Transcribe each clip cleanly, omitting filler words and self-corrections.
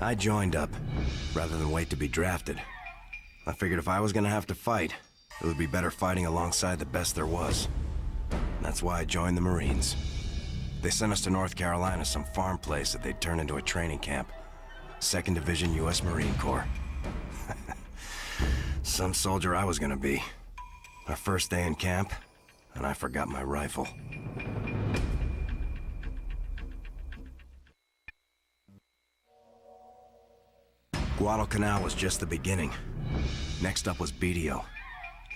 I joined up, rather than wait to be drafted. I figured if I was gonna have to fight, it would be better fighting alongside the best there was. That's why I joined the Marines. They sent us to North Carolina, some farm place that they'd turned into a training camp. 2nd Division U.S. Marine Corps. Some soldier I was gonna be. Our first day in camp, and I forgot my rifle. Guadalcanal was just the beginning. Next up was BDO,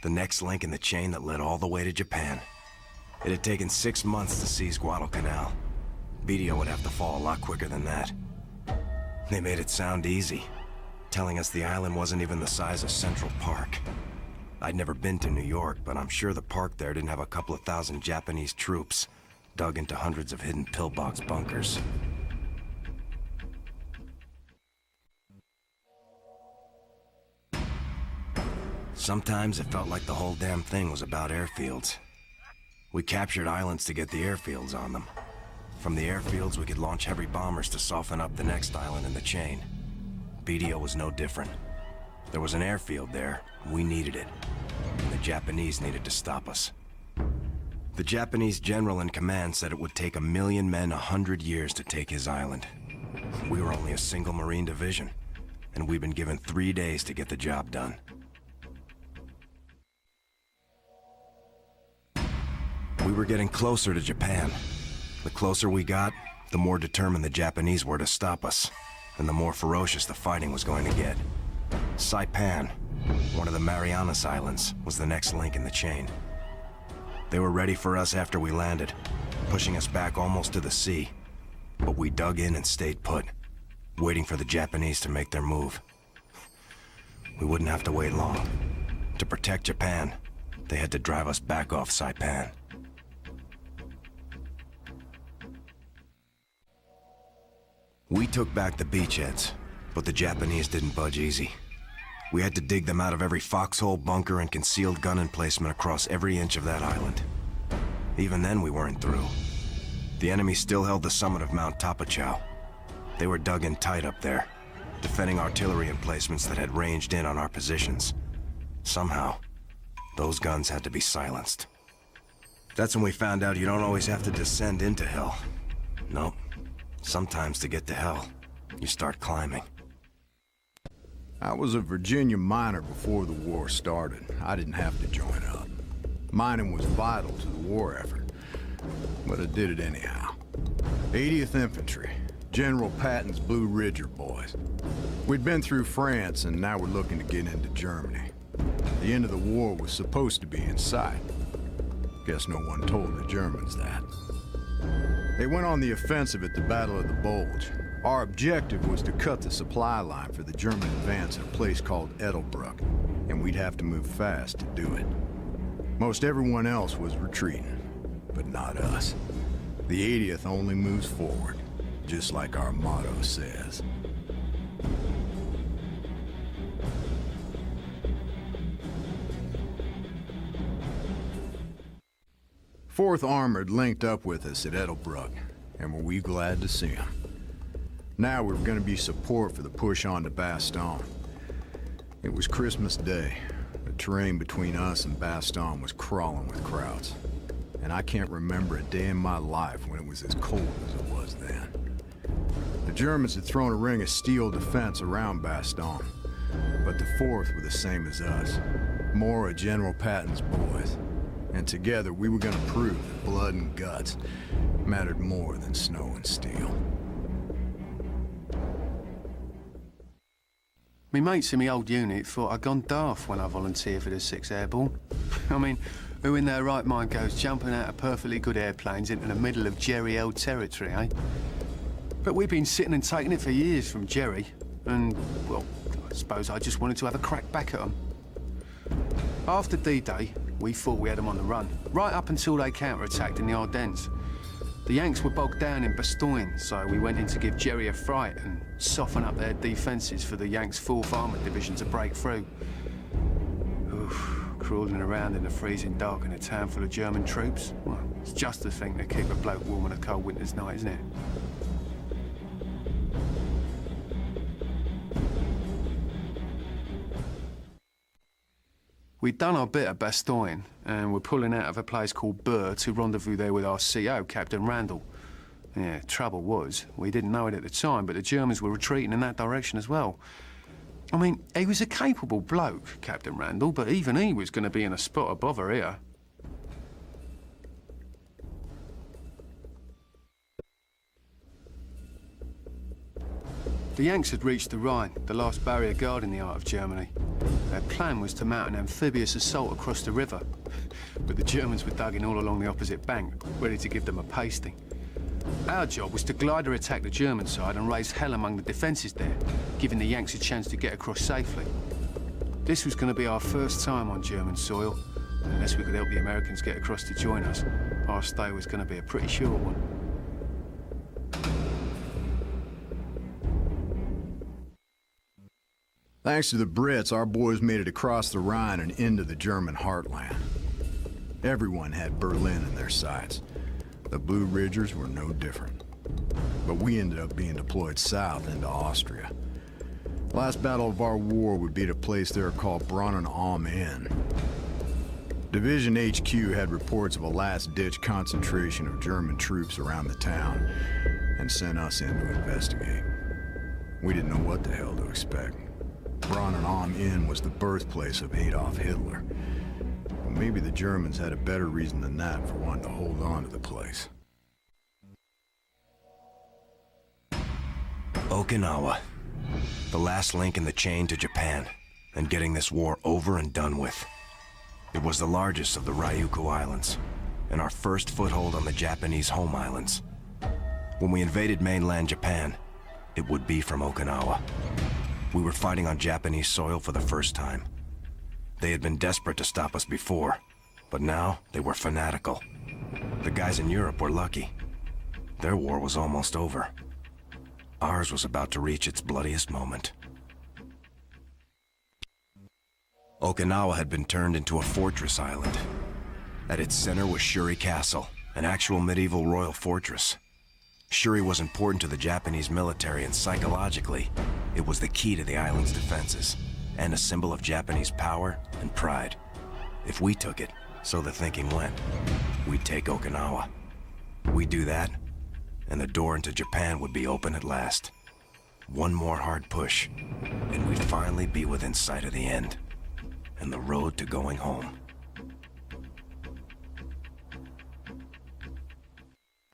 the next link in the chain that led all the way to Japan. It had taken 6 months to seize Guadalcanal. BDO would have to fall a lot quicker than that. They made it sound easy, telling us the island wasn't even the size of Central Park. I'd never been to New York, but I'm sure the park there didn't have a couple of thousand Japanese troops dug into hundreds of hidden pillbox bunkers. Sometimes it felt like the whole damn thing was about airfields. We captured islands to get the airfields on them. From the airfields, we could launch heavy bombers to soften up the next island in the chain. BDO was no different. There was an airfield there, and we needed it. And the Japanese needed to stop us. The Japanese general in command said it would take 1 million men 100 years to take his island. We were only a single Marine division, and we'd been given 3 days to get the job done. We were getting closer to Japan. The closer we got, the more determined the Japanese were to stop us, and the more ferocious the fighting was going to get. Saipan, one of the Marianas Islands, was the next link in the chain. They were ready for us after we landed, pushing us back almost to the sea. But we dug in and stayed put, waiting for the Japanese to make their move. We wouldn't have to wait long. To protect Japan, they had to drive us back off Saipan. We took back the beachheads, but the Japanese didn't budge easy. We had to dig them out of every foxhole, bunker, and concealed gun emplacement across every inch of that island. Even then, we weren't through. The enemy still held the summit of Mount Tapachau. They were dug in tight up there, defending artillery emplacements that had ranged in on our positions. Somehow, those guns had to be silenced. That's when we found out you don't always have to descend into hell. Nope. Sometimes to get to hell, you start climbing. I was a Virginia miner before the war started. I didn't have to join up. Mining was vital to the war effort, but I did it anyhow. 80th Infantry, General Patton's Blue Ridger boys. We'd been through France, and now we're looking to get into Germany. The end of the war was supposed to be in sight. Guess no one told the Germans that. They went on the offensive at the Battle of the Bulge. Our objective was to cut the supply line for the German advance at a place called Edelbruck, and we'd have to move fast to do it. Most everyone else was retreating, but not us. The 80th only moves forward, just like our motto says. Fourth Armored linked up with us at Edelbruck, and were we glad to see them. Now we were going to be support for the push on to Bastogne. It was Christmas Day. The terrain between us and Bastogne was crawling with crowds. And I can't remember a day in my life when it was as cold as it was then. The Germans had thrown a ring of steel defense around Bastogne, but the 4th were the same as us. More of General Patton's boys. And together we were going to prove that blood and guts mattered more than snow and steel. Me mates in me old unit thought I'd gone daft when I volunteered for the 6th Airborne. I mean, who in their right mind goes jumping out of perfectly good airplanes into the middle of Jerry-held territory, eh? But we've been sitting and taking it for years from Jerry, and, well, I suppose I just wanted to have a crack back at them. After D-Day, we thought we had them on the run, right up until they counter-attacked in the Ardennes. The Yanks were bogged down in Bastogne, so we went in to give Jerry a fright and soften up their defences for the Yanks' 4th Armoured Division to break through. Oof, crawling around in the freezing dark in a town full of German troops. Well, it's just the thing to keep a bloke warm on a cold winter's night, isn't it? We'd done our bit at Bastogne, and we're pulling out of a place called Burr to rendezvous there with our CO, Captain Randall. Yeah, trouble was, we didn't know it at the time, but the Germans were retreating in that direction as well. I mean, he was a capable bloke, Captain Randall, but even he was going to be in a spot of bother here. The Yanks had reached the Rhine, the last barrier guarding the heart of Germany. Their plan was to mount an amphibious assault across the river, but the Germans were dug in all along the opposite bank, ready to give them a pasting. Our job was to glider attack the German side and raise hell among the defences there, giving the Yanks a chance to get across safely. This was going to be our first time on German soil, and unless we could help the Americans get across to join us, our stay was going to be a pretty short one. Thanks to the Brits, our boys made it across the Rhine and into the German heartland. Everyone had Berlin in their sights. The Blue Ridgers were no different. But we ended up being deployed south into Austria. Last battle of our war would be at a place there called Brunnen am Inn. Division HQ had reports of a last-ditch concentration of German troops around the town and sent us in to investigate. We didn't know what the hell to expect. Brunnen am Inn was the birthplace of Adolf Hitler. But maybe the Germans had a better reason than that for wanting to hold on to the place. Okinawa. The last link in the chain to Japan, and getting this war over and done with. It was the largest of the Ryukyu Islands, and our first foothold on the Japanese home islands. When we invaded mainland Japan, it would be from Okinawa. We were fighting on Japanese soil for the first time. They had been desperate to stop us before, but now they were fanatical. The guys in Europe were lucky. Their war was almost over. Ours was about to reach its bloodiest moment. Okinawa had been turned into a fortress island. At its center was Shuri Castle, an actual medieval royal fortress. Shuri was important to the Japanese military, and psychologically, it was the key to the island's defenses, and a symbol of Japanese power and pride. If we took it, so the thinking went, we'd take Okinawa. We'd do that, and the door into Japan would be open at last. One more hard push, and we'd finally be within sight of the end, and the road to going home.